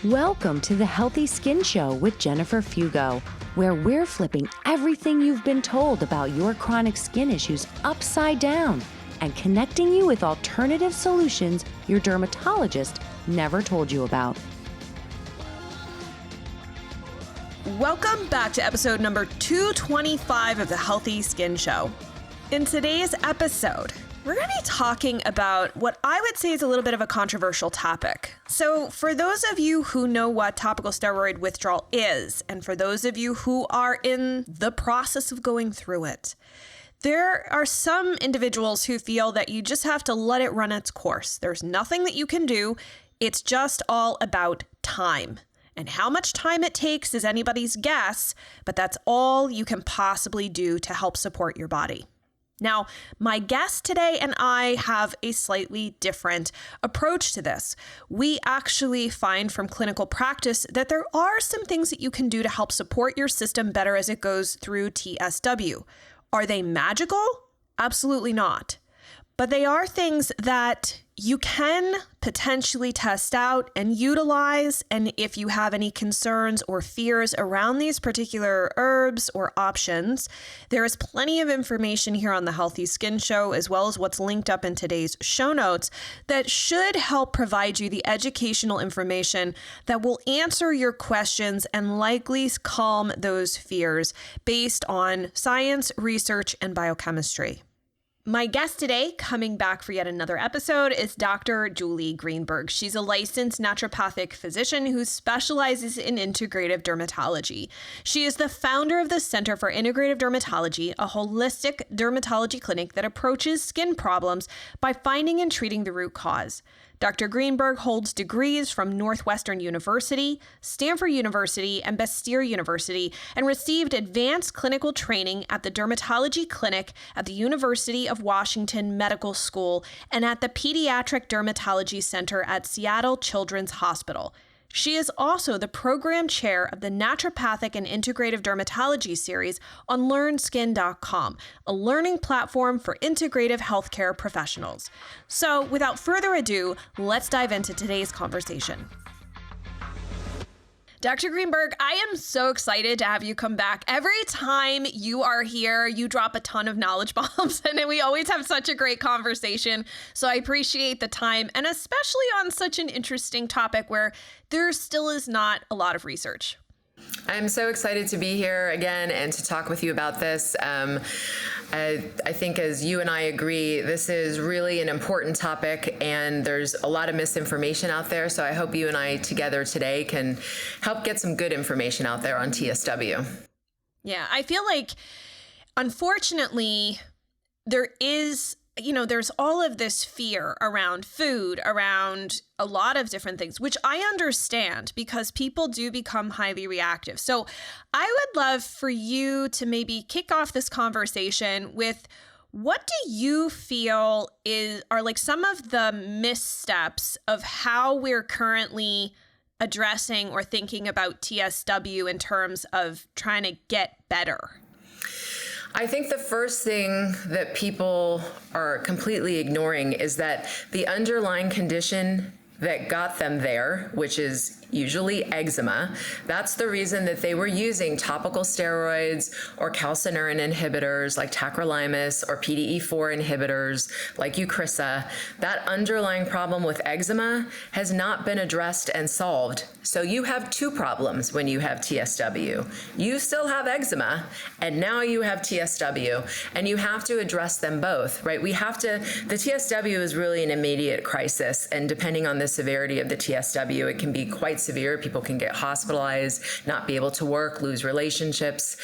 Welcome to the Healthy Skin Show with Jennifer Fugo, where we're flipping everything you've been told about your chronic skin issues upside down and connecting you with alternative solutions your dermatologist never told you about. Welcome back to episode number 225 of the Healthy Skin Show. In today's episode, we're going to be talking about what I would say is a little bit of a controversial topic. So for those of you who know what topical steroid withdrawal is, and for those of you who are in the process of going through it, there are some individuals who feel that you just have to let it run its course. There's nothing that you can do. It's just all about time. And how much time it takes is anybody's guess, but that's all you can possibly do to help support your body. Now, my guest today and I have a slightly different approach to this. We actually find from clinical practice that there are some things that you can do to help support your system better as it goes through TSW. Are they magical? Absolutely not. But they are things that you can potentially test out and utilize. And if you have any concerns or fears around these particular herbs or options, there is plenty of information here on the Healthy Skin Show, as well as what's linked up in today's show notes, that should help provide you the educational information that will answer your questions and likely calm those fears based on science, research, and biochemistry. My guest today, coming back for yet another episode, is Dr. Julie Greenberg. She's a licensed naturopathic physician who specializes in integrative dermatology. She is the founder of the Center for Integrative Dermatology, a holistic dermatology clinic that approaches skin problems by finding and treating the root cause. Dr. Greenberg holds degrees from Northwestern University, Stanford University, and Bastyr University, and received advanced clinical training at the Dermatology Clinic at the University of Washington Medical School and at the Pediatric Dermatology Center at Seattle Children's Hospital. She is also the program chair of the Naturopathic and Integrative Dermatology series on LearnSkin.com, a learning platform for integrative healthcare professionals. So without further ado, let's dive into today's conversation. Dr. Greenberg, I am so excited to have you come back. Every time you are here, you drop a ton of knowledge bombs, and we always have such a great conversation. So I appreciate the time, and especially on such an interesting topic where there still is not a lot of research. I'm so excited to be here again and to talk with you about this. I think, as you and I agree, this is really an important topic, and there's a lot of misinformation out there. So I hope you and I together today can help get some good information out there on TSW. Yeah, I feel like, unfortunately, there's all of this fear around food, around a lot of different things, which I understand because people do become highly reactive. So I would love for you to maybe kick off this conversation with, what do you feel are like some of the missteps of how we're currently addressing or thinking about TSW in terms of trying to get better? I think the first thing that people are completely ignoring is that the underlying condition that got them there, which is usually eczema, that's the reason that they were using topical steroids or calcineurin inhibitors like tacrolimus or PDE4 inhibitors like Eucrisa. That underlying problem with eczema has not been addressed and solved. So you have two problems when you have TSW. You still have eczema, and now you have TSW, and you have to address them both, right? The TSW is really an immediate crisis, and depending on the severity of the TSW, it can be quite severe. People can get hospitalized, not be able to work, lose relationships.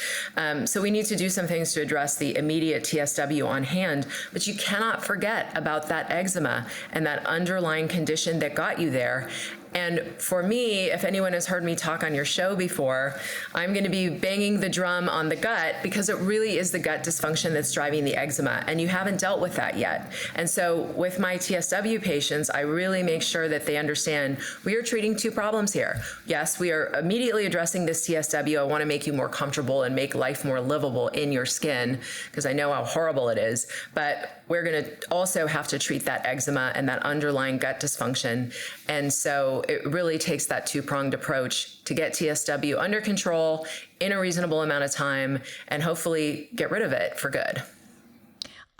So we need to do some things to address the immediate TSW on hand, but you cannot forget about that eczema and that underlying condition that got you there. And for me, if anyone has heard me talk on your show before, I'm going to be banging the drum on the gut because it really is the gut dysfunction that's driving the eczema, and you haven't dealt with that yet. And so with my TSW patients, I really make sure that they understand we are treating two problems here. Yes, we are immediately addressing this TSW. I want to make you more comfortable and make life more livable in your skin because I know how horrible it is. But we're going to also have to treat that eczema and that underlying gut dysfunction. And so it really takes that two-pronged approach to get TSW under control in a reasonable amount of time and hopefully get rid of it for good.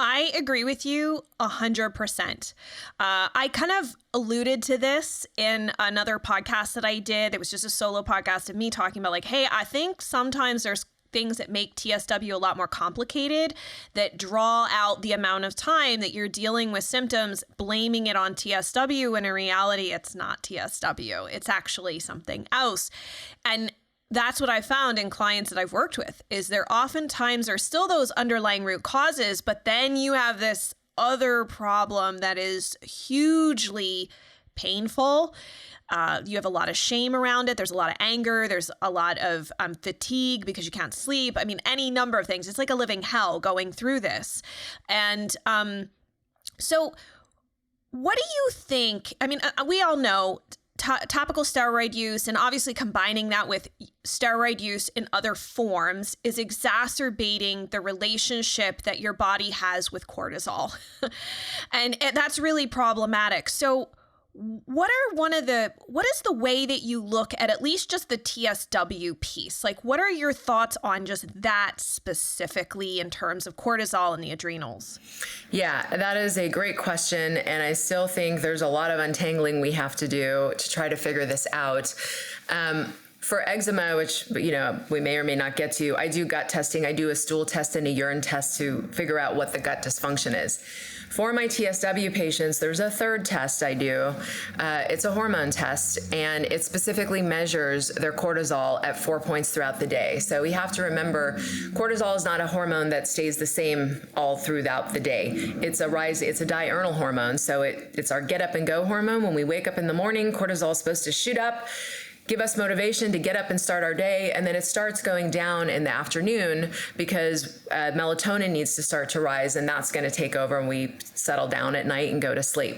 I agree with you 100%. I kind of alluded to this in another podcast that I did. It was just a solo podcast of me talking about like, hey, I think sometimes there's things that make TSW a lot more complicated that draw out the amount of time that you're dealing with symptoms, blaming it on TSW, when in reality, it's not TSW. It's actually something else. And that's what I found in clients that I've worked with, is there oftentimes are still those underlying root causes, but then you have this other problem that is hugely painful. You have a lot of shame around it. There's a lot of anger. There's a lot of fatigue because you can't sleep. I mean, any number of things. It's like a living hell going through this. And so what do you think? I mean, we all know topical steroid use, and obviously combining that with steroid use in other forms, is exacerbating the relationship that your body has with cortisol. And that's really problematic. So what is the way that you look at least just the TSW piece? Like, what are your thoughts on just that specifically in terms of cortisol and the adrenals? Yeah, that is a great question. And I still think there's a lot of untangling we have to do to try to figure this out. For eczema, which, we may or may not get to, I do gut testing. I do a stool test and a urine test to figure out what the gut dysfunction is. For my TSW patients, there's a third test I do. It's a hormone test, and it specifically measures their cortisol at 4 points throughout the day. So we have to remember, cortisol is not a hormone that stays the same all throughout the day. It's a diurnal hormone, so it's our get up and go hormone. When we wake up in the morning, cortisol is supposed to shoot up, give us motivation to get up and start our day, and then it starts going down in the afternoon because melatonin needs to start to rise, and that's going to take over, and we settle down at night and go to sleep.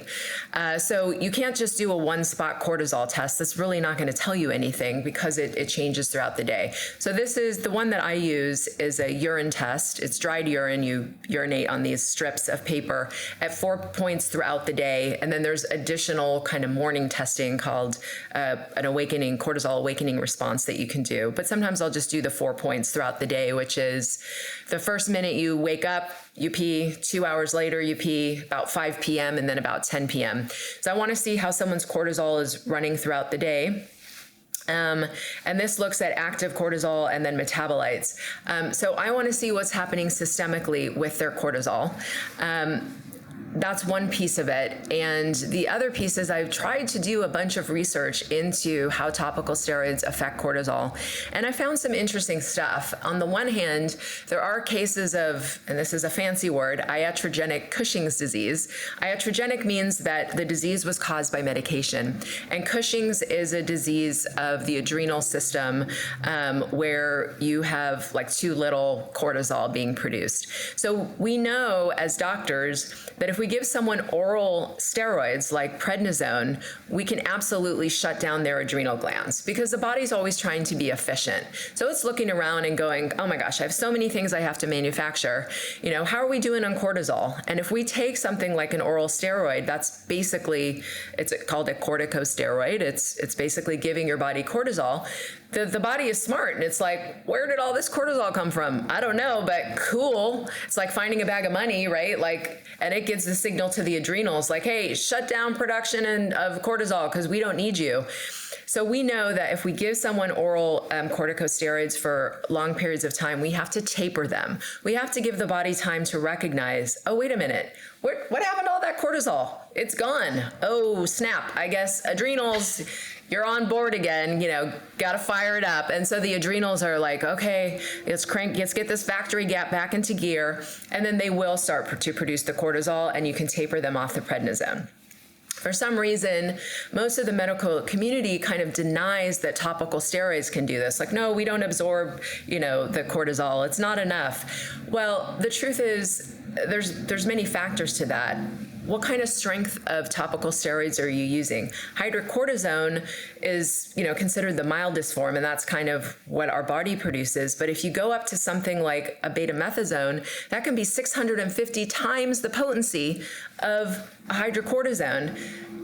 So you can't just do a one-spot cortisol test. That's really not going to tell you anything because it changes throughout the day. So this is the one that I use is a urine test. It's dried urine. You urinate on these strips of paper at 4 points throughout the day, and then there's additional kind of morning testing called an cortisol awakening response that you can do. But sometimes I'll just do the 4 points throughout the day, which is the first minute you wake up, you pee, 2 hours later you pee, about 5 p.m. and then about 10 p.m. So I want to see how someone's cortisol is running throughout the day. And this looks at active cortisol and then metabolites. So I want to see what's happening systemically with their cortisol. That's one piece of it. And the other piece is I've tried to do a bunch of research into how topical steroids affect cortisol. And I found some interesting stuff. On the one hand, there are cases of, and this is a fancy word, iatrogenic Cushing's disease. Iatrogenic means that the disease was caused by medication. And Cushing's is a disease of the adrenal system where you have like too little cortisol being produced. So we know as doctors that if we give someone oral steroids like prednisone, we can absolutely shut down their adrenal glands because the body's always trying to be efficient. So it's looking around and going, oh my gosh, I have so many things I have to manufacture. How are we doing on cortisol? And if we take something like an oral steroid, that's basically, it's called a corticosteroid. It's basically giving your body cortisol. The body is smart, and it's like, where did all this cortisol come from? I don't know, but cool. It's like finding a bag of money, right? And it gives the signal to the adrenals, like, hey, shut down production of cortisol because we don't need you. So we know that if we give someone oral corticosteroids for long periods of time, we have to taper them. We have to give the body time to recognize, oh, wait a minute, what happened to all that cortisol? It's gone. Oh, snap. I guess adrenals, you're on board again, got to fire it up. And so the adrenals are like, okay, let's get this factory gap back into gear. And then they will start to produce the cortisol, and you can taper them off the prednisone. For some reason, most of the medical community kind of denies that topical steroids can do this. Like, no, we don't absorb, the cortisol. It's not enough. Well, the truth is there's many factors to that. what kind of strength of topical steroids are you using? Hydrocortisone is, considered the mildest form, and that's kind of what our body produces. But if you go up to something like a betamethasone, that can be 650 times the potency of a hydrocortisone.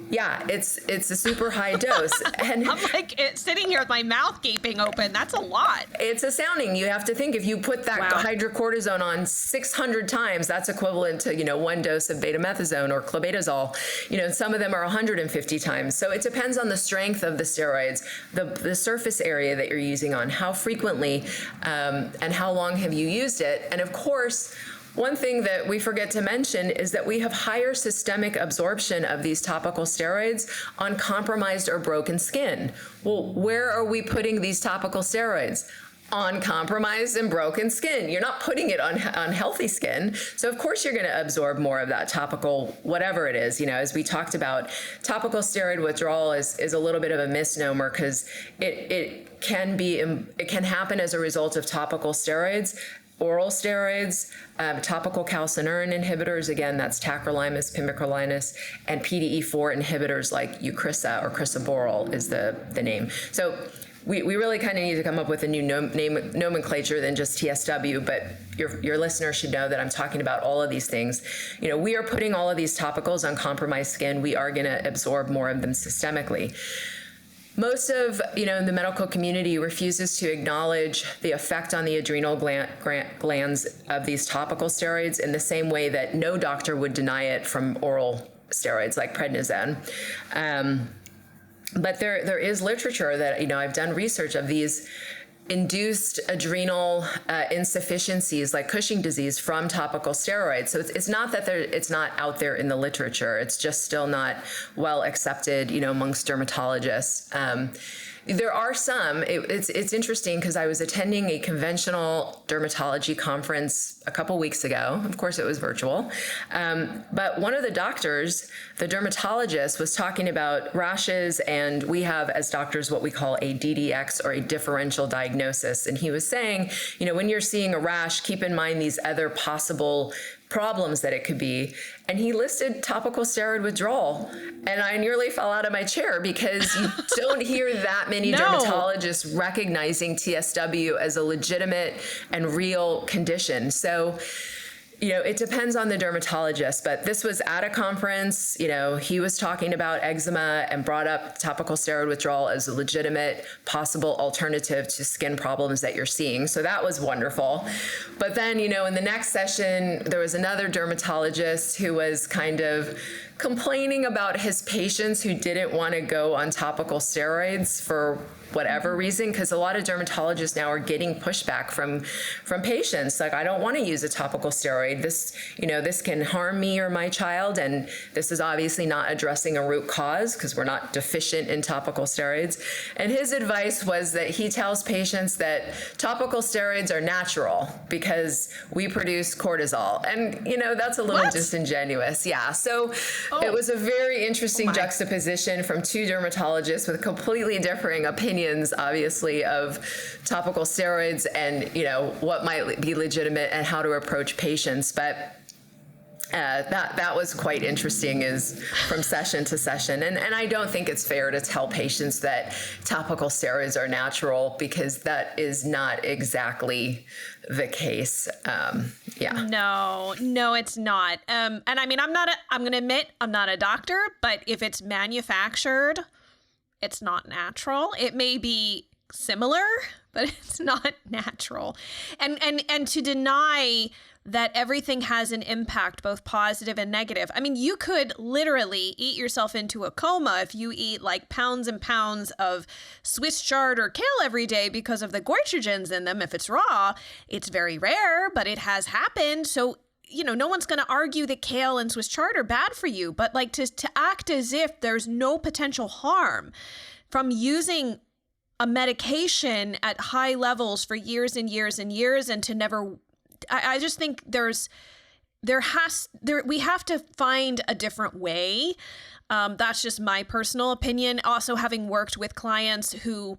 Yeah, it's a super high dose. And I'm like sitting here with my mouth gaping open. That's a lot. It's astounding. You have to think, if you put that hydrocortisone on 600 times, that's equivalent to, one dose of betamethasone or clobetasol. Some of them are 150 times. So it depends on the strength of the steroids, the surface area that you're using on, how frequently, and how long have you used it. And of course, one thing that we forget to mention is that we have higher systemic absorption of these topical steroids on compromised or broken skin. Well, where are we putting these topical steroids? On compromised and broken skin. You're not putting it on healthy skin. So of course you're going to absorb more of that topical, whatever it is. As we talked about, topical steroid withdrawal is a little bit of a misnomer, because it can happen as a result of topical steroids, oral steroids, topical calcineurin inhibitors, again, that's tacrolimus, pimecrolimus, and PDE4 inhibitors like Eucrisa or crisaborole is the name. So we really kind of need to come up with a new nomenclature than just TSW, but your listeners should know that I'm talking about all of these things. We are putting all of these topicals on compromised skin. We are going to absorb more of them systemically. Most of, the medical community refuses to acknowledge the effect on the adrenal glands of these topical steroids in the same way that no doctor would deny it from oral steroids like prednisone. But there is literature that, I've done research of these induced adrenal insufficiencies like Cushing disease from topical steroids. So it's not that it's not out there in the literature. It's just still not well accepted, amongst dermatologists. There are some. It's interesting because I was attending a conventional dermatology conference a couple weeks ago. Of course, it was virtual. But one of the doctors, the dermatologist, was talking about rashes, and we have as doctors what we call a DDX, or a differential diagnosis. And he was saying, when you're seeing a rash, keep in mind these other possible problems that it could be. And he listed topical steroid withdrawal. And I nearly fell out of my chair, because you don't hear that many dermatologists recognizing TSW as a legitimate and real condition. So, it depends on the dermatologist, but this was at a conference. He was talking about eczema and brought up topical steroid withdrawal as a legitimate possible alternative to skin problems that you're seeing. So that was wonderful. But then, in the next session, there was another dermatologist who was kind of complaining about his patients who didn't want to go on topical steroids for whatever reason, because a lot of dermatologists now are getting pushback from patients. Like, I don't want to use a topical steroid. This can harm me or my child, and this is obviously not addressing a root cause, because we're not deficient in topical steroids. And his advice was that he tells patients that topical steroids are natural because we produce cortisol. And, that's a little disingenuous. Yeah. So it was a very interesting juxtaposition from two dermatologists with completely differing opinions, obviously, of topical steroids and, what might be legitimate and how to approach patients. But that was quite interesting, is from session to session. And I don't think it's fair to tell patients that topical steroids are natural, because that is not exactly the case. No, it's not. And I mean, I'm going to admit, I'm not a doctor, but if it's manufactured, it's not natural. It may be similar, but it's not natural. And to deny that everything has an impact, both positive and negative. I mean, you could literally eat yourself into a coma if you eat like pounds and pounds of Swiss chard or kale every day because of the goitrogens in them. If it's raw, it's very rare, but it has happened. So, no one's going to argue that kale and Swiss chard are bad for you, but like to act as if there's no potential harm from using a medication at high levels for years and years and years, and to never, I just think we have to find a different way. That's just my personal opinion. Also, having worked with clients who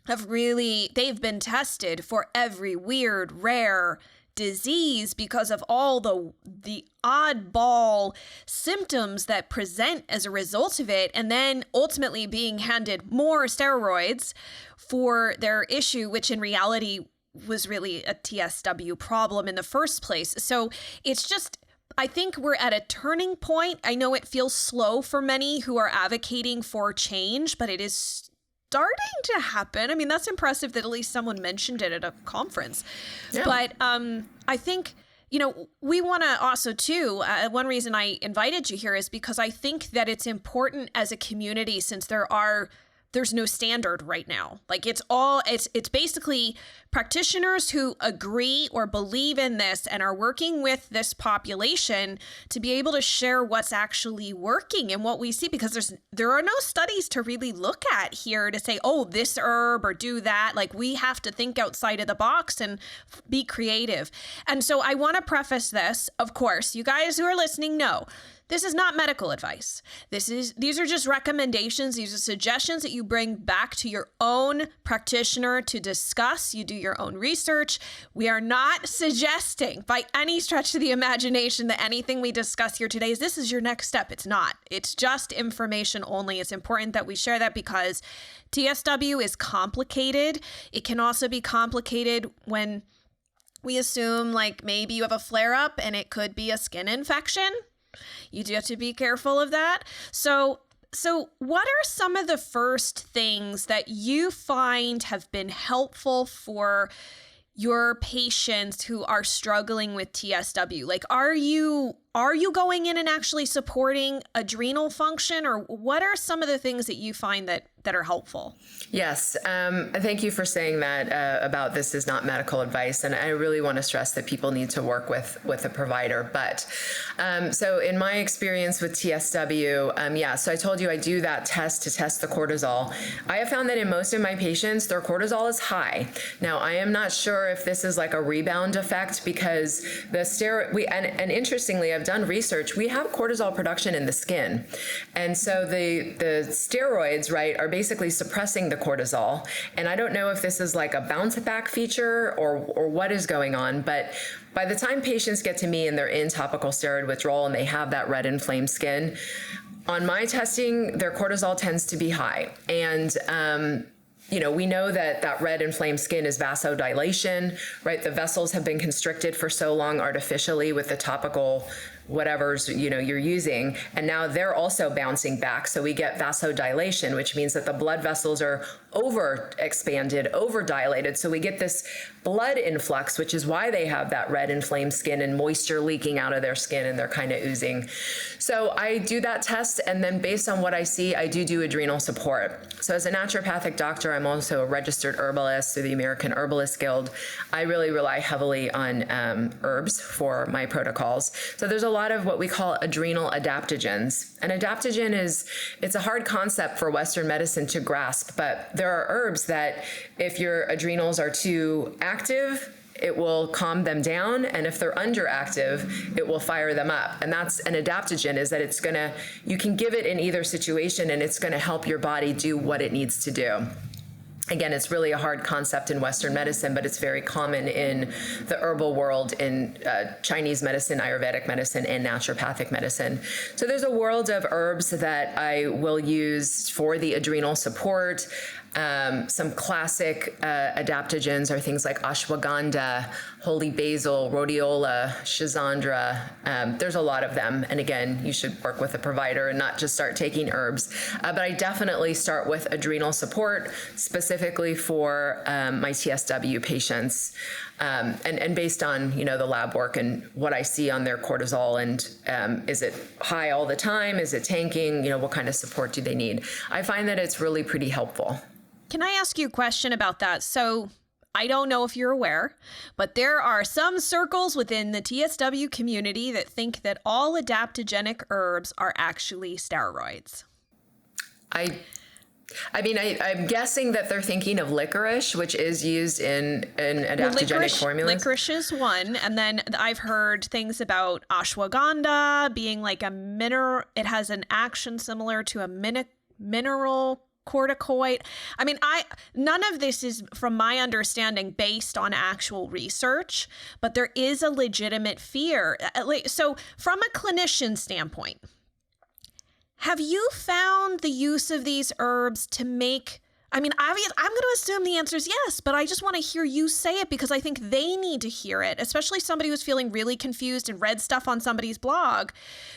they've been tested for every weird, rare disease because of all the oddball symptoms that present as a result of it, and then ultimately being handed more steroids for their issue, which in reality was really a TSW problem in the first place. So it's just, I think we're at a turning point. I know it feels slow for many who are advocating for change, but it is starting to happen. I mean, that's impressive that at least someone mentioned it at a conference. Yeah. But I think, we want to also too, one reason I invited you here is because I think that it's important as a community, since there's no standard right now. Like it's basically practitioners who agree or believe in this and are working with this population to be able to share what's actually working and what we see, because there are no studies to really look at here to say, oh, this herb or do that. Like we have to think outside of the box and be creative. And so I want to preface this, of course, you guys who are listening know, this is not medical advice. These are just recommendations. These are suggestions that you bring back to your own practitioner to discuss. You do your own research. We are not suggesting by any stretch of the imagination that anything we discuss here today this is your next step. It's not. It's just information only. It's important that we share that because TSW is complicated. It can also be complicated when we assume like maybe you have a flare-up and it could be a skin infection. You do have to be careful of that. So what are some of the first things that you find have been helpful for your patients who are struggling with TSW? Like, are you going in and actually supporting adrenal function, or what are some of the things that you find that are helpful? Yes. Thank you for saying that about this is not medical advice. And I really want to stress that people need to work with a provider. But so in my experience with TSW, so I told you I do that test to test the cortisol. I have found that in most of my patients, their cortisol is high. Now, I am not sure if this is like a rebound effect because the steroid, and interestingly, I've done research, we have cortisol production in the skin. And so the steroids, right, are basically suppressing the cortisol. And I don't know if this is like a bounce back feature or what is going on, but by the time patients get to me and they're in topical steroid withdrawal and they have that red inflamed skin, on my testing, their cortisol tends to be high. And we know that red inflamed skin is vasodilation, right? The vessels have been constricted for so long artificially with the topical whatever's you're using, and now they're also bouncing back. So we get vasodilation, which means that the blood vessels are over expanded, over dilated. So we get this blood influx, which is why they have that red inflamed skin and moisture leaking out of their skin and they're kind of oozing. So I do that test, and then based on what I see, I do adrenal support. So as a naturopathic doctor, I'm also a registered herbalist through the American Herbalist Guild. I really rely heavily on herbs for my protocols. So there's a lot of what we call adrenal adaptogens. An adaptogen it's a hard concept for Western medicine to grasp, but there are herbs that if your adrenals are too active, it will calm them down, and if they're underactive, it will fire them up. And that's an adaptogen, is that you can give it in either situation and it's gonna help your body do what it needs to do. Again, it's really a hard concept in Western medicine, but it's very common in the herbal world, in Chinese medicine, Ayurvedic medicine, and naturopathic medicine. So there's a world of herbs that I will use for the adrenal support. Some classic adaptogens are things like ashwagandha, holy basil, rhodiola, schizandra. There's a lot of them. And again, you should work with a provider and not just start taking herbs. But I definitely start with adrenal support, specifically for my TSW patients. And based on, the lab work and what I see on their cortisol, and is it high all the time? Is it tanking? What kind of support do they need? I find that it's really pretty helpful. Can I ask you a question about that? So I don't know if you're aware, but there are some circles within the TSW community that think that all adaptogenic herbs are actually steroids. I'm guessing that they're thinking of licorice, which is used in adaptogenic formulas. Licorice is one. And then I've heard things about ashwagandha being like a mineral. It has an action similar to a mineral corticoid. I mean, none of this is, from my understanding, based on actual research, but there is a legitimate fear. So from a clinician standpoint, have you found the use of these herbs to make, I mean, I'm going to assume the answer is yes, but I just want to hear you say it because I think they need to hear it, especially somebody who's feeling really confused and read stuff on somebody's blog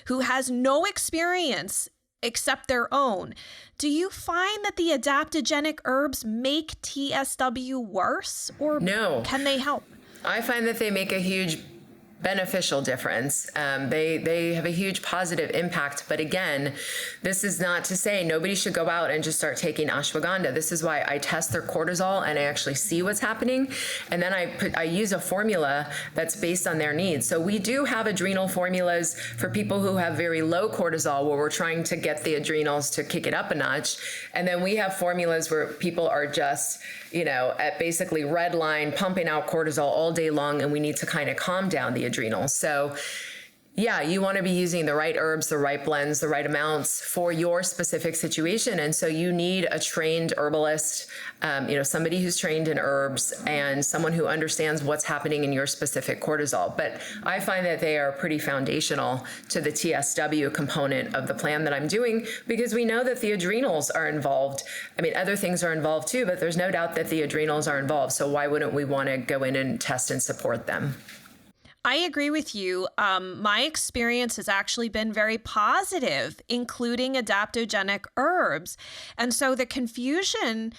who has no experience except their own. Do you find that the adaptogenic herbs make TSW worse, or no? Can they help? I find that they make a huge beneficial difference. They have a huge positive impact. But again, this is not to say nobody should go out and just start taking ashwagandha. This is why I test their cortisol and I actually see what's happening. And then I use a formula that's based on their needs. So we do have adrenal formulas for people who have very low cortisol, where we're trying to get the adrenals to kick it up a notch. And then we have formulas where people are just, at basically red line, pumping out cortisol all day long, and we need to kind of calm down the adrenals. So yeah, you want to be using the right herbs, the right blends, the right amounts for your specific situation. And so you need a trained herbalist, somebody who's trained in herbs and someone who understands what's happening in your specific cortisol. But I find that they are pretty foundational to the TSW component of the plan that I'm doing, because we know that the adrenals are involved. I mean, other things are involved too, but there's no doubt that the adrenals are involved. So why wouldn't we want to go in and test and support them? I agree with you. My experience has actually been very positive, including adaptogenic herbs. And so the confusion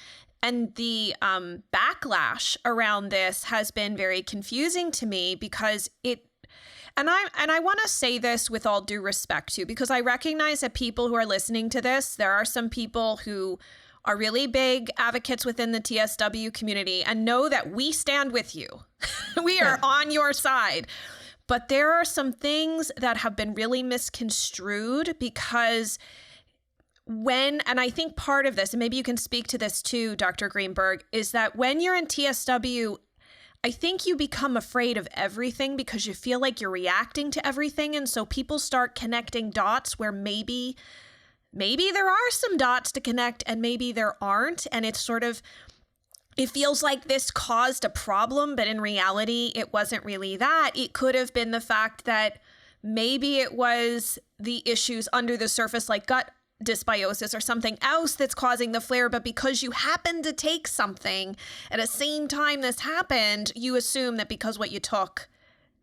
and the backlash around this has been very confusing to me, because and I want to say this with all due respect too, because I recognize that people who are listening to this, there are some people who are really big advocates within the TSW community and know that we stand with you. We are on your side. But there are some things that have been really misconstrued, because and I think part of this, and maybe you can speak to this too, Dr. Greenberg, is that when you're in TSW, I think you become afraid of everything because you feel like you're reacting to everything. And so people start connecting dots where maybe there are some dots to connect and maybe there aren't. And it's it feels like this caused a problem, but in reality, it wasn't really that. It could have been the fact that maybe it was the issues under the surface, like gut dysbiosis or something else that's causing the flare. But because you happened to take something at the same time this happened, you assume that because what you took,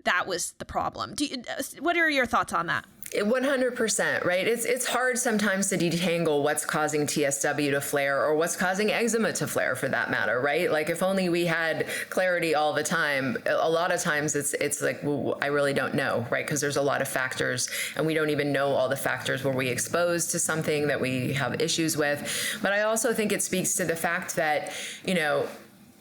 that was the problem. What are your thoughts on that? 100%, right? It's hard sometimes to detangle what's causing TSW to flare or what's causing eczema to flare, for that matter, right? Like, if only we had clarity all the time. A lot of times it's like, well, I really don't know, right? Because there's a lot of factors and we don't even know all the factors. Were we exposed to something that we have issues with? But I also think it speaks to the fact that,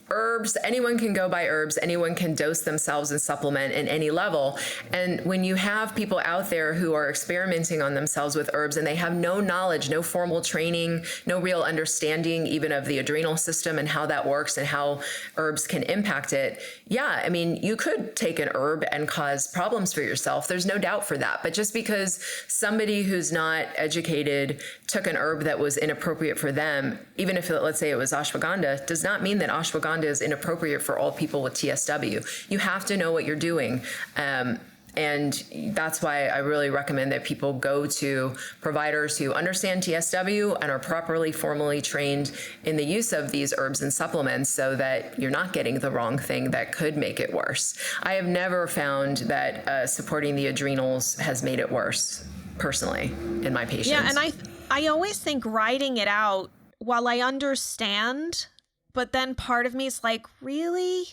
herbs, anyone can go buy herbs, anyone can dose themselves and supplement in any level. And when you have people out there who are experimenting on themselves with herbs and they have no knowledge, no formal training, no real understanding even of the adrenal system and how that works and how herbs can impact it, yeah, I mean, you could take an herb and cause problems for yourself. There's no doubt for that. But just because somebody who's not educated took an herb that was inappropriate for them, even if, let's say, it was ashwagandha, does not mean that ashwagandha is inappropriate for all people with TSW. You have to know what you're doing. And that's why I really recommend that people go to providers who understand TSW and are properly formally trained in the use of these herbs and supplements, so that you're not getting the wrong thing that could make it worse. I have never found that supporting the adrenals has made it worse, personally, in my patients. Yeah, and I always think writing it out, while I understand, but then part of me is like, really?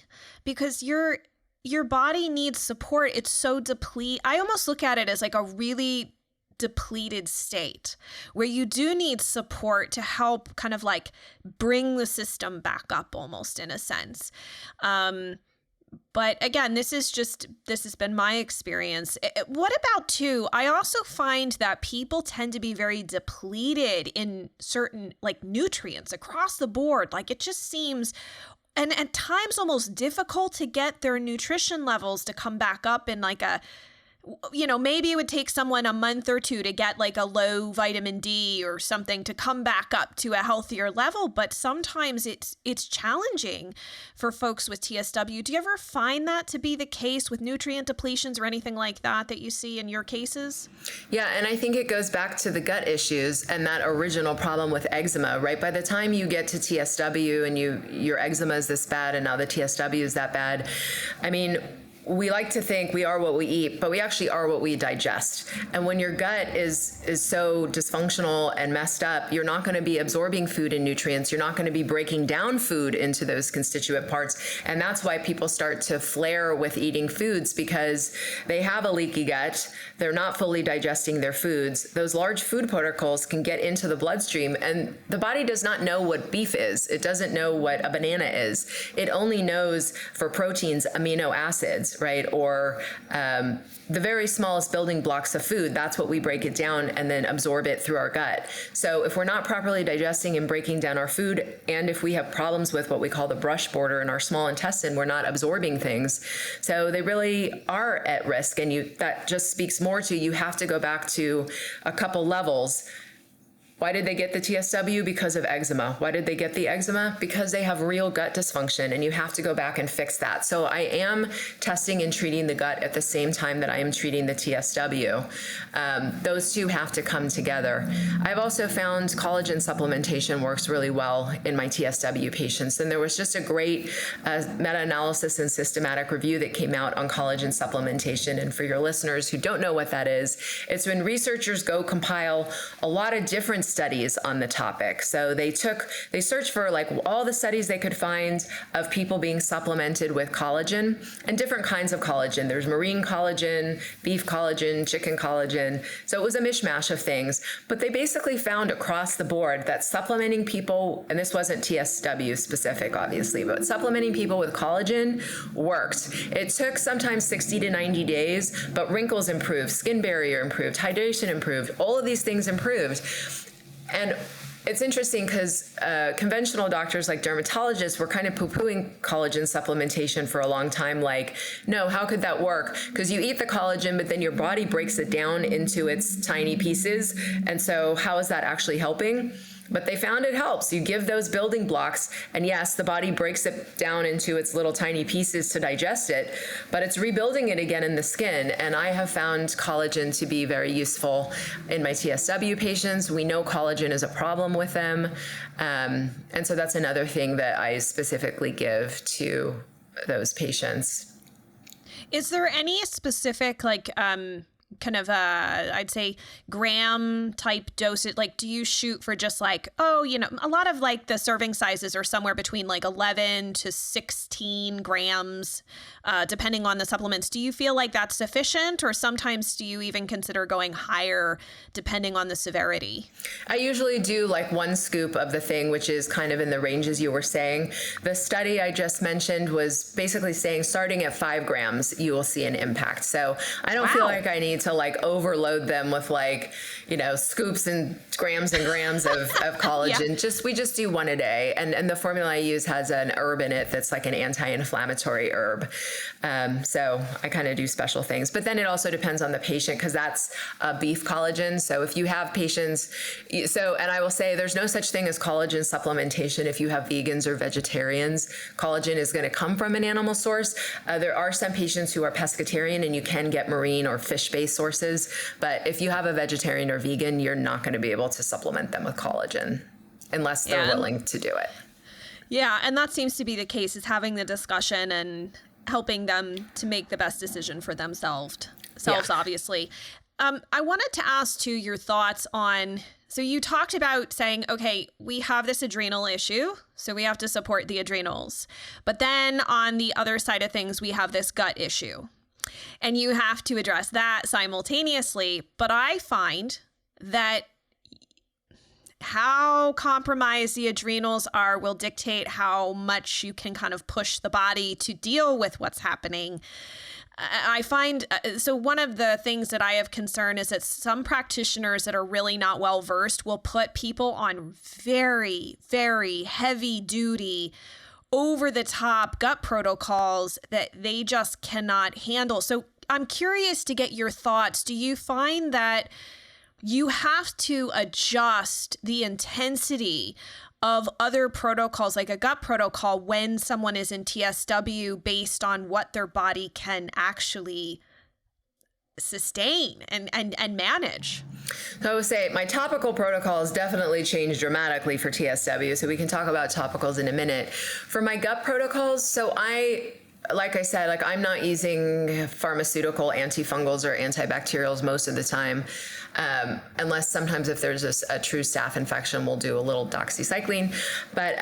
Because your body needs support. It's so depleted. I almost look at it as like a really depleted state where you do need support to help kind of like bring the system back up, almost, in a sense. But again, this has been my experience. What about too, I also find that people tend to be very depleted in certain like nutrients across the board. Like, it just seems, and at times almost difficult to get their nutrition levels to come back up in like a maybe it would take someone a month or two to get like a low vitamin D or something to come back up to a healthier level. But sometimes it's challenging for folks with TSW. Do you ever find that to be the case with nutrient depletions or anything like that you see in your cases? Yeah, and I think it goes back to the gut issues and that original problem with eczema, right? By the time you get to TSW and your eczema is this bad and now the TSW is that bad, I mean, we like to think we are what we eat, but we actually are what we digest. And when your gut is so dysfunctional and messed up, you're not going to be absorbing food and nutrients. You're not going to be breaking down food into those constituent parts. And that's why people start to flare with eating foods, because they have a leaky gut. They're not fully digesting their foods. Those large food particles can get into the bloodstream, and the body does not know what beef is. It doesn't know what a banana is. It only knows for proteins, amino acids, right? Or the very smallest building blocks of food. That's what we break it down and then absorb it through our gut. So if we're not properly digesting and breaking down our food, and if we have problems with what we call the brush border in our small intestine, we're not absorbing things. So they really are at risk. And that just speaks more to, you have to go back to a couple levels. Why did they get the TSW? Because of eczema. Why did they get the eczema? Because they have real gut dysfunction, and you have to go back and fix that. So I am testing and treating the gut at the same time that I am treating the TSW. Those two have to come together. I've also found collagen supplementation works really well in my TSW patients. And there was just a great meta-analysis and systematic review that came out on collagen supplementation. And for your listeners who don't know what that is, it's when researchers go compile a lot of different studies on the topic. So they searched for like all the studies they could find of people being supplemented with collagen, and different kinds of collagen. There's marine collagen, beef collagen, chicken collagen. So it was a mishmash of things, but they basically found across the board that supplementing people, and this wasn't TSW specific, obviously, but supplementing people with collagen worked. It took sometimes 60 to 90 days, but wrinkles improved, skin barrier improved, hydration improved, all of these things improved. And it's interesting because conventional doctors like dermatologists were kind of poo-pooing collagen supplementation for a long time. Like, no, how could that work? Because you eat the collagen, but then your body breaks it down into its tiny pieces. And so how is that actually helping? But they found it helps. You give those building blocks, and yes, the body breaks it down into its little tiny pieces to digest it, but it's rebuilding it again in the skin. And I have found collagen to be very useful in my TSW patients. We know collagen is a problem with them. And so that's another thing that I specifically give to those patients. Is there any specific, I'd say gram type dosage? Like, do you shoot for just like, a lot of like the serving sizes are somewhere between like 11 to 16 grams, depending on the supplements. Do you feel like that's sufficient, or sometimes do you even consider going higher depending on the severity? I usually do like one scoop of the thing, which is kind of in the ranges you were saying. The study I just mentioned was basically saying starting at 5 grams, you will see an impact. So I don't feel like I need to like overload them with like, scoops and grams of collagen. Yeah. We just do one a day. And the formula I use has an herb in it that's like an anti-inflammatory herb. So I kind of do special things. But then it also depends on the patient, because that's beef collagen. So if you have patients, and I will say there's no such thing as collagen supplementation if you have vegans or vegetarians. Collagen is going to come from an animal source. There are some patients who are pescatarian, and you can get marine or fish-based sources. But if you have a vegetarian or vegan, you're not going to be able to supplement them with collagen unless they're willing to do it. Yeah, and that seems to be the case, is having the discussion and helping them to make the best decision for themselves, obviously. I wanted to ask too your thoughts on, so you talked about saying, okay, we have this adrenal issue, so we have to support the adrenals. But then on the other side of things, we have this gut issue, and you have to address that simultaneously. But I find that how compromised the adrenals are will dictate how much you can kind of push the body to deal with what's happening. I find, so one of the things that I have concern is that some practitioners that are really not well versed will put people on very, very heavy duty, over the top gut protocols that they just cannot handle. So I'm curious to get your thoughts. Do you find that you have to adjust the intensity of other protocols, like a gut protocol, when someone is in TSW based on what their body can actually sustain and manage? So I would say my topical protocol has definitely changed dramatically for TSW, so we can talk about topicals in a minute. For my gut protocols, so like I said, I'm not using pharmaceutical antifungals or antibacterials most of the time, unless sometimes if there's a true staph infection, we'll do a little doxycycline. But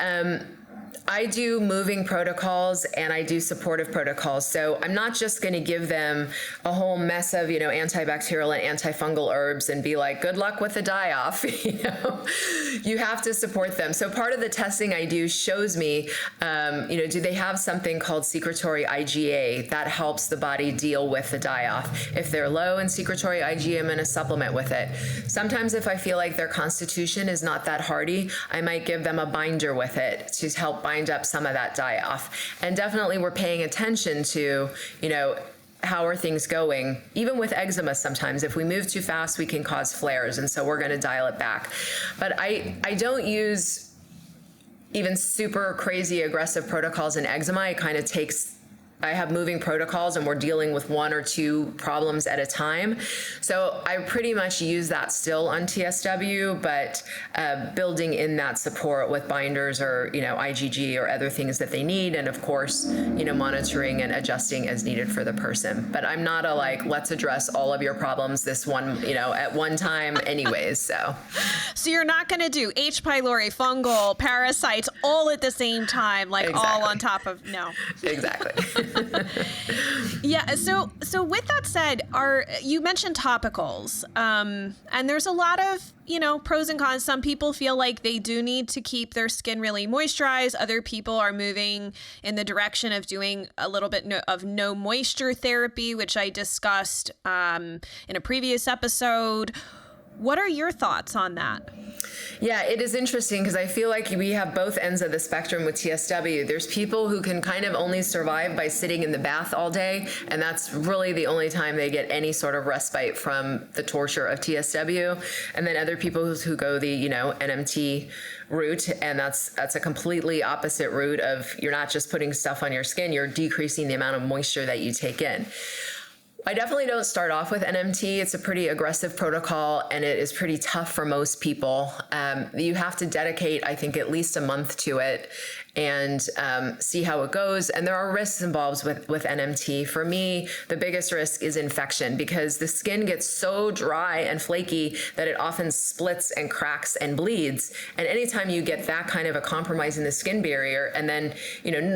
I do moving protocols and I do supportive protocols. So I'm not just going to give them a whole mess of, antibacterial and antifungal herbs and be like, good luck with the die-off. You have to support them. So part of the testing I do shows me, do they have something called secretory IgA that helps the body deal with the die-off? If they're low in secretory IgA, I'm going to supplement with it. Sometimes if I feel like their constitution is not that hardy, I might give them a binder with it to help bind up some of that die-off. And definitely we're paying attention to, how are things going? Even with eczema, sometimes if we move too fast, we can cause flares. And so we're going to dial it back. But I don't use even super crazy aggressive protocols in eczema. I have moving protocols and we're dealing with 1 or 2 problems at a time. So I pretty much use that still on TSW, but building in that support with binders or, IgG or other things that they need. And of course, monitoring and adjusting as needed for the person. But I'm not let's address all of your problems this one, at one time anyways, so. So you're not going to do H. pylori, fungal, parasites all at the same time, Exactly. all on top of, no. Exactly. Yeah. So with that said, you mentioned topicals, and there's a lot of, pros and cons. Some people feel like they do need to keep their skin really moisturized. Other people are moving in the direction of doing a little bit of no moisture therapy, which I discussed in a previous episode. What are your thoughts on that? Yeah, it is interesting because I feel like we have both ends of the spectrum with TSW. There's people who can kind of only survive by sitting in the bath all day, and that's really the only time they get any sort of respite from the torture of TSW. And then other people who go the, NMT route, and that's a completely opposite route of you're not just putting stuff on your skin, you're decreasing the amount of moisture that you take in. I definitely don't start off with NMT. It's a pretty aggressive protocol and it is pretty tough for most people. You have to dedicate, I think, at least a month to it and see how it goes. And there are risks involved with NMT. For me, the biggest risk is infection because the skin gets so dry and flaky that it often splits and cracks and bleeds. And anytime you get that kind of a compromise in the skin barrier, and then,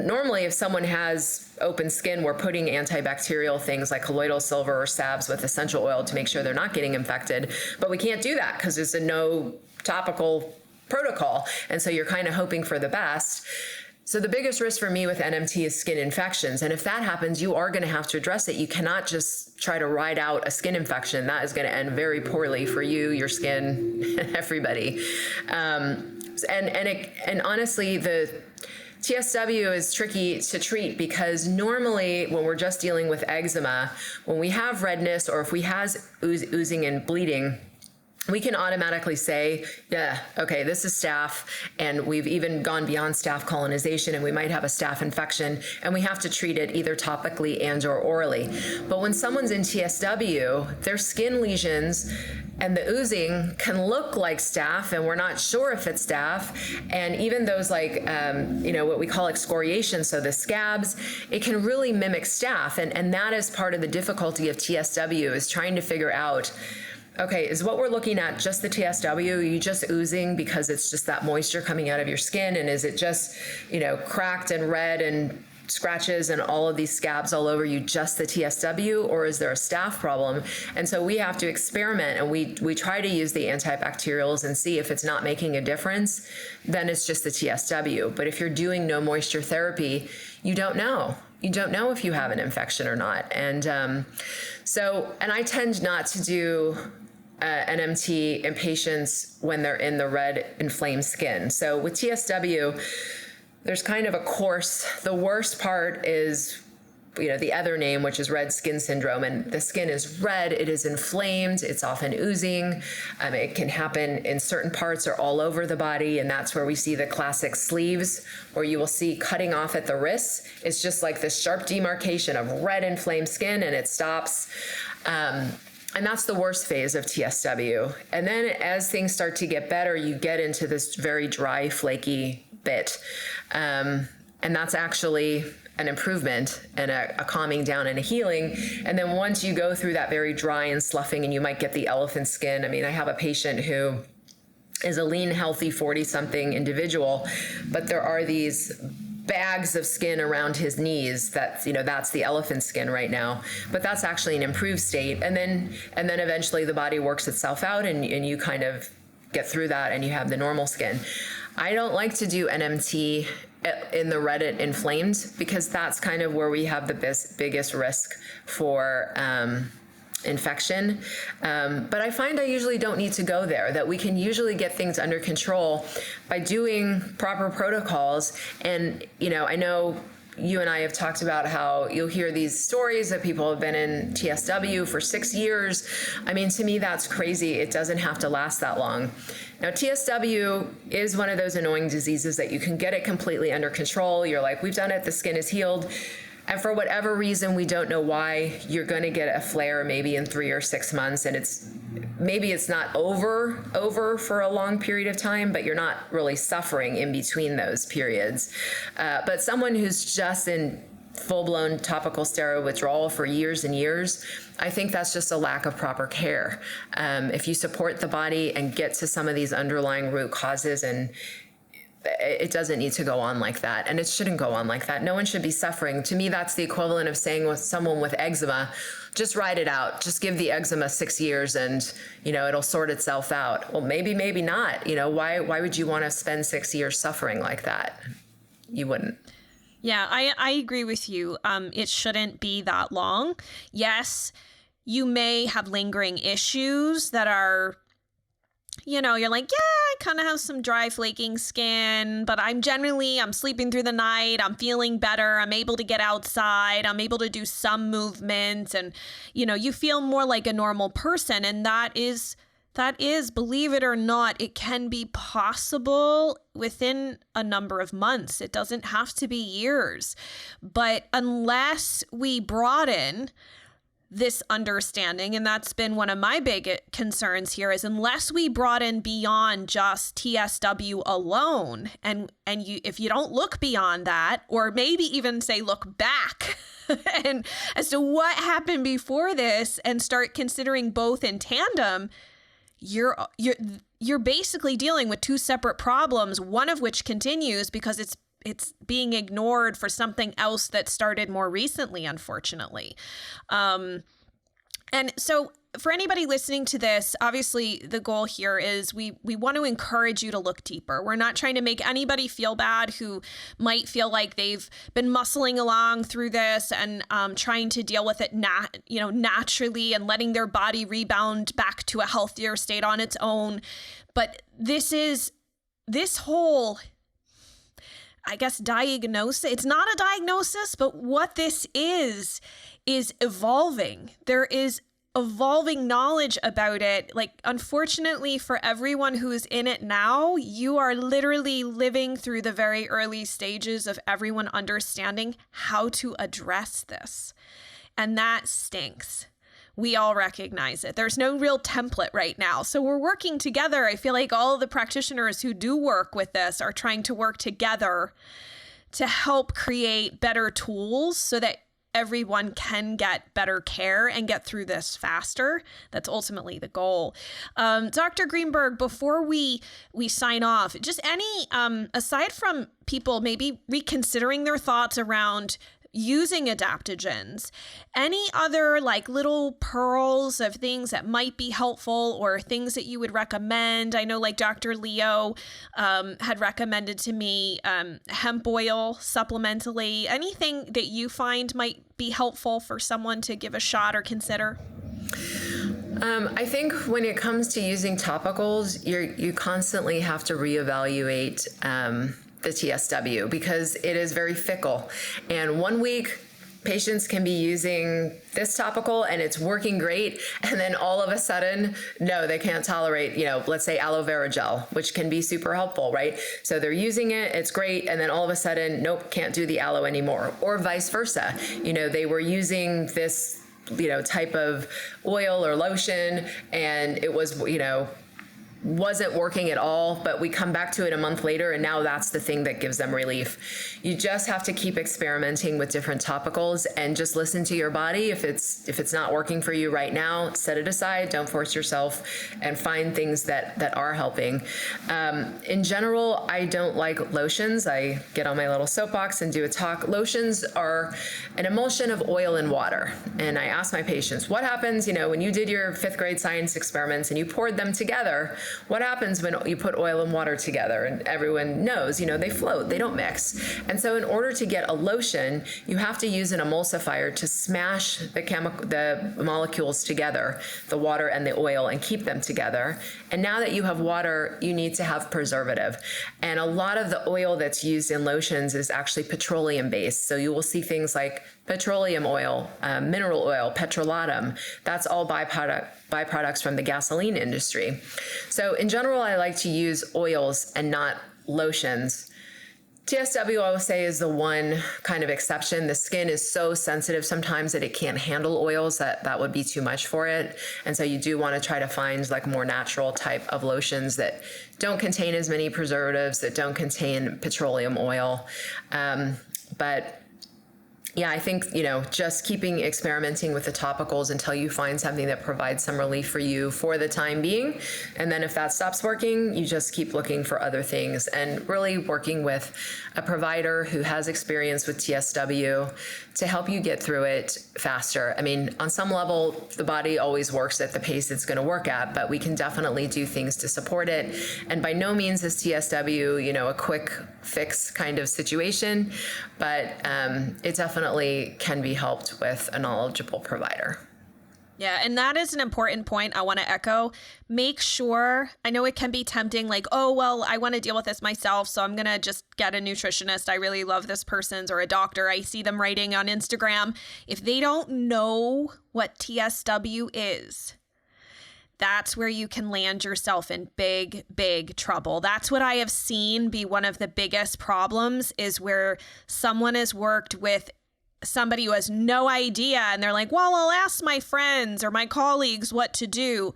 normally if someone has open skin, we're putting antibacterial things like colloidal silver or salves with essential oil to make sure they're not getting infected. But we can't do that because there's a no topical protocol. And so you're kind of hoping for the best. So the biggest risk for me with NMT is skin infections. And if that happens, you are going to have to address it. You cannot just try to ride out a skin infection. That is going to end very poorly for you, your skin, everybody. And honestly, the TSW is tricky to treat because normally when we're just dealing with eczema, when we have redness or if we have oozing and bleeding, we can automatically say, yeah, okay, this is staph, and we've even gone beyond staph colonization, and we might have a staph infection, and we have to treat it either topically and or orally. But when someone's in TSW, their skin lesions and the oozing can look like staph, and we're not sure if it's staph. And even those what we call excoriation, so the scabs, it can really mimic staph. And that is part of the difficulty of TSW, is trying to figure out, okay, is what we're looking at just the TSW? Are you just oozing because it's just that moisture coming out of your skin? And is it just, cracked and red and scratches and all of these scabs all over you, just the TSW, or is there a staph problem? And so we have to experiment, and we try to use the antibacterials and see if it's not making a difference, then it's just the TSW. But if you're doing no moisture therapy, you don't know. You don't know if you have an infection or not. And and I tend not to do NMT in patients when they're in the red inflamed skin. So with TSW, there's kind of a course. The worst part is the other name, which is red skin syndrome. And the skin is red, it is inflamed, it's often oozing. It can happen in certain parts or all over the body. And that's where we see the classic sleeves, where you will see cutting off at the wrists. It's just like this sharp demarcation of red inflamed skin, and it stops. And that's the worst phase of TSW. And then as things start to get better, you get into this very dry, flaky bit. And that's actually an improvement and a calming down and a healing. And then once you go through that very dry and sloughing, and you might get the elephant skin. I mean, I have a patient who is a lean, healthy 40-something individual, but there are these bags of skin around his knees. That's the elephant skin right now, but that's actually an improved state. And then eventually the body works itself out, and you kind of get through that, and you have the normal skin. I don't like to do NMT in the red and inflamed, because that's kind of where we have the biggest risk for infection. But I find I usually don't need to go there, that we can usually get things under control by doing proper protocols. And, I know you and I have talked about how you'll hear these stories that people have been in TSW for 6 years. I mean, to me, that's crazy. It doesn't have to last that long. Now, TSW is one of those annoying diseases that you can get it completely under control. You're like, we've done it, the skin is healed. And for whatever reason, we don't know why, you're going to get a flare maybe in 3 or 6 months, and maybe it's not over for a long period of time, but you're not really suffering in between those periods. But someone who's just in full-blown topical steroid withdrawal for years and years, I think that's just a lack of proper care. If you support the body and get to some of these underlying root causes, and it doesn't need to go on like that, and it shouldn't go on like that. No one should be suffering. To me, that's the equivalent of saying with someone with eczema, just ride it out. Just give the eczema 6 years, and it'll sort itself out. Well, maybe not. Why would you want to spend 6 years suffering like that? You wouldn't. Yeah, I agree with you. It shouldn't be that long. Yes, you may have lingering issues that are, you're like, yeah, I kind of have some dry, flaking skin, but I'm sleeping through the night. I'm feeling better. I'm able to get outside. I'm able to do some movement, and, you feel more like a normal person. And that is, believe it or not, it can be possible within a number of months. It doesn't have to be years. But unless we broaden this understanding, and that's been one of my big concerns here, is unless we broaden beyond just TSW alone, and if you don't look beyond that, or maybe even say look back and as to what happened before this, and start considering both in tandem, you're basically dealing with two separate problems, one of which continues because it's being ignored for something else that started more recently, unfortunately. And so for anybody listening to this, obviously the goal here is we want to encourage you to look deeper. We're not trying to make anybody feel bad who might feel like they've been muscling along through this and trying to deal with it naturally and letting their body rebound back to a healthier state on its own. But this whole, I guess, diagnosis, it's not a diagnosis, but what this is evolving. There is evolving knowledge about it. Like, unfortunately for everyone who is in it now, you are literally living through the very early stages of everyone understanding how to address this. And that stinks. We all recognize it. There's no real template right now. So we're working together. I feel like all of the practitioners who do work with this are trying to work together to help create better tools so that everyone can get better care and get through this faster. That's ultimately the goal. Dr. Greenberg, before we sign off, just any, aside from people maybe reconsidering their thoughts around using adaptogens, any other like little pearls of things that might be helpful or things that you would recommend? I know like Dr. Leo had recommended to me hemp oil supplementally. Anything that you find might be helpful for someone to give a shot or consider? I think when it comes to using topicals, you constantly have to reevaluate the TSW because it is very fickle. And 1 week patients can be using this topical and it's working great, and then all of a sudden, no, they can't tolerate, let's say aloe vera gel, which can be super helpful, right? So they're using it, it's great, and then all of a sudden, nope, can't do the aloe anymore, or vice versa. They were using this, type of oil or lotion, and it was, wasn't working at all, but we come back to it a month later and now that's the thing that gives them relief. You just have to keep experimenting with different topicals and just listen to your body. If it's not working for you right now, set it aside, don't force yourself, and find things that are helping. In general, I don't like lotions. I get on my little soapbox and do a talk. Lotions are an emulsion of oil and water. And I ask my patients, what happens, when you did your 5th grade science experiments and you poured them together, what happens when you put oil and water together? And everyone knows, they float, they don't mix. And so in order to get a lotion, you have to use an emulsifier to smash the molecules together, the water and the oil, and keep them together. And now that you have water, you need to have preservative. And a lot of the oil that's used in lotions is actually petroleum based. So you will see things like petroleum oil, mineral oil, petrolatum. That's all byproducts from the gasoline industry. So in general, I like to use oils and not lotions. TSW, I will say, is the one kind of exception. The skin is so sensitive sometimes that it can't handle oils, that would be too much for it. And so you do want to try to find like more natural type of lotions that don't contain as many preservatives, that don't contain petroleum oil. But yeah, I think, just keeping experimenting with the topicals until you find something that provides some relief for you for the time being. And then if that stops working, you just keep looking for other things and really working with a provider who has experience with TSW to help you get through it faster. I mean, on some level, the body always works at the pace it's going to work at, but we can definitely do things to support it. And by no means is TSW, a quick fix kind of situation, but it definitely can be helped with a knowledgeable provider. Yeah, and that is an important point I want to echo. Make sure, I know it can be tempting, like, oh, well, I want to deal with this myself, so I'm going to just get a nutritionist. I really love this person's, or a doctor. I see them writing on Instagram. If they don't know what TSW is, that's where you can land yourself in big, big trouble. That's what I have seen be one of the biggest problems, is where someone has worked with somebody who has no idea and they're like, well, I'll ask my friends or my colleagues what to do.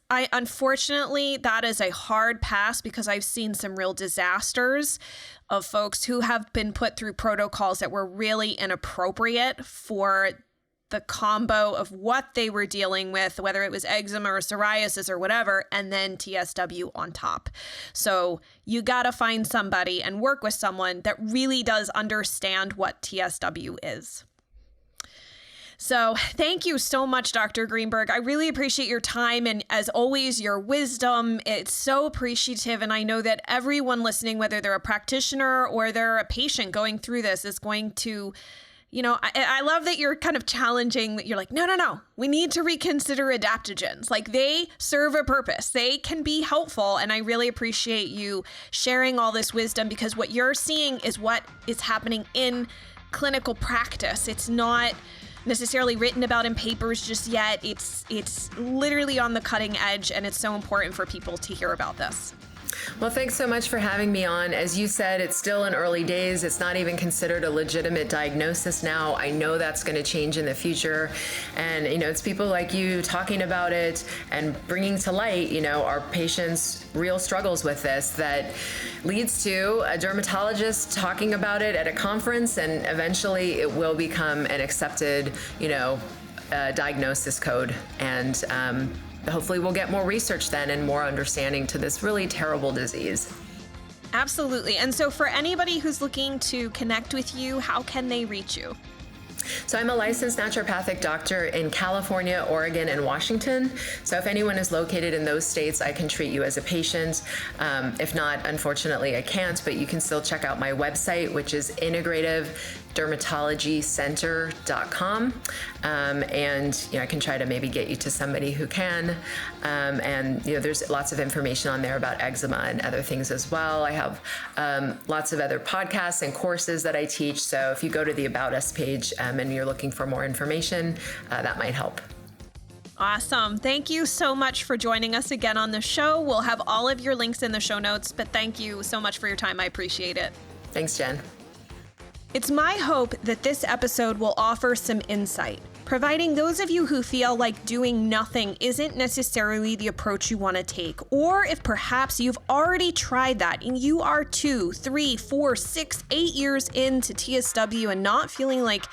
Unfortunately, that is a hard pass, because I've seen some real disasters of folks who have been put through protocols that were really inappropriate for the combo of what they were dealing with, whether it was eczema or psoriasis or whatever, and then TSW on top. So you got to find somebody and work with someone that really does understand what TSW is. So thank you so much, Dr. Greenberg. I really appreciate your time and, as always, your wisdom. It's so appreciative. And I know that everyone listening, whether they're a practitioner or they're a patient going through this, is going to, I love that you're kind of challenging, that you're like, no, we need to reconsider adaptogens. Like, they serve a purpose. They can be helpful. And I really appreciate you sharing all this wisdom, because what you're seeing is what is happening in clinical practice. It's not necessarily written about in papers just yet. It's literally on the cutting edge, and it's so important for people to hear about this. Well, thanks so much for having me on. As you said, it's still in early days. It's not even considered a legitimate diagnosis now. I know that's going to change in the future. And, it's people like you talking about it and bringing to light, our patients' real struggles with this, that leads to a dermatologist talking about it at a conference, and eventually it will become an accepted, diagnosis code. And, hopefully we'll get more research then and more understanding to this really terrible disease. Absolutely. And so for anybody who's looking to connect with you, how can they reach you? So I'm a licensed naturopathic doctor in California, Oregon, and Washington. So if anyone is located in those states, I can treat you as a patient. If not, unfortunately, I can't, but you can still check out my website, which is integrative dermatologycenter.com, and I can try to maybe get you to somebody who can. And there's lots of information on there about eczema and other things as well. I have lots of other podcasts and courses that I teach. So if you go to the About Us page and you're looking for more information, that might help. Awesome. Thank you so much for joining us again on the show. We'll have all of your links in the show notes, but thank you so much for your time. I appreciate it. Thanks, Jen. It's my hope that this episode will offer some insight, providing those of you who feel like doing nothing isn't necessarily the approach you want to take, or if perhaps you've already tried that and you are 2, 3, 4, 6, 8 years into TSW and not feeling like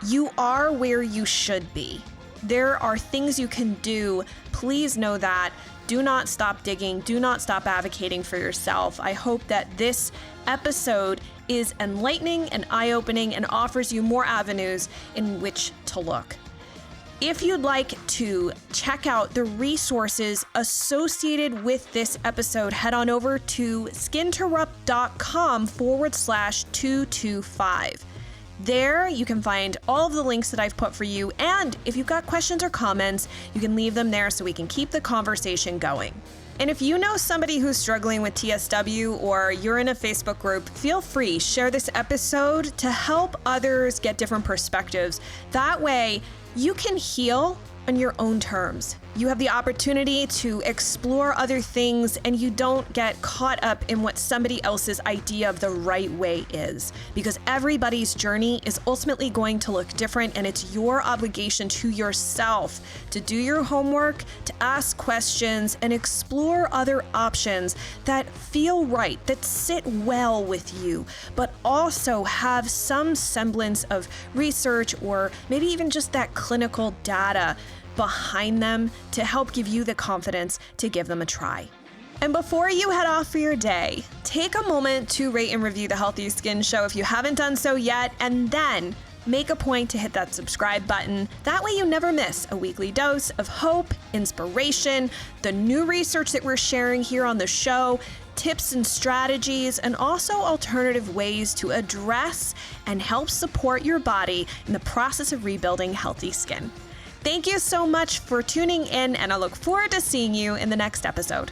you are where you should be. There are things you can do. Please know that. Do not stop digging. Do not stop advocating for yourself. I hope that this episode is enlightening and eye-opening and offers you more avenues in which to look. If you'd like to check out the resources associated with this episode, head on over to skinterrupt.com/225. There, you can find all of the links that I've put for you, and if you've got questions or comments, you can leave them there so we can keep the conversation going. And if you know somebody who's struggling with TSW or you're in a Facebook group, feel free, share this episode to help others get different perspectives. That way, you can heal on your own terms. You have the opportunity to explore other things and you don't get caught up in what somebody else's idea of the right way is, because everybody's journey is ultimately going to look different, and it's your obligation to yourself to do your homework, to ask questions, and explore other options that feel right, that sit well with you, but also have some semblance of research or maybe even just that clinical data behind them to help give you the confidence to give them a try. And before you head off for your day, take a moment to rate and review the Healthy Skin Show if you haven't done so yet, and then make a point to hit that subscribe button. That way you never miss a weekly dose of hope, inspiration, the new research that we're sharing here on the show, tips and strategies, and also alternative ways to address and help support your body in the process of rebuilding healthy skin. Thank you so much for tuning in, and I look forward to seeing you in the next episode.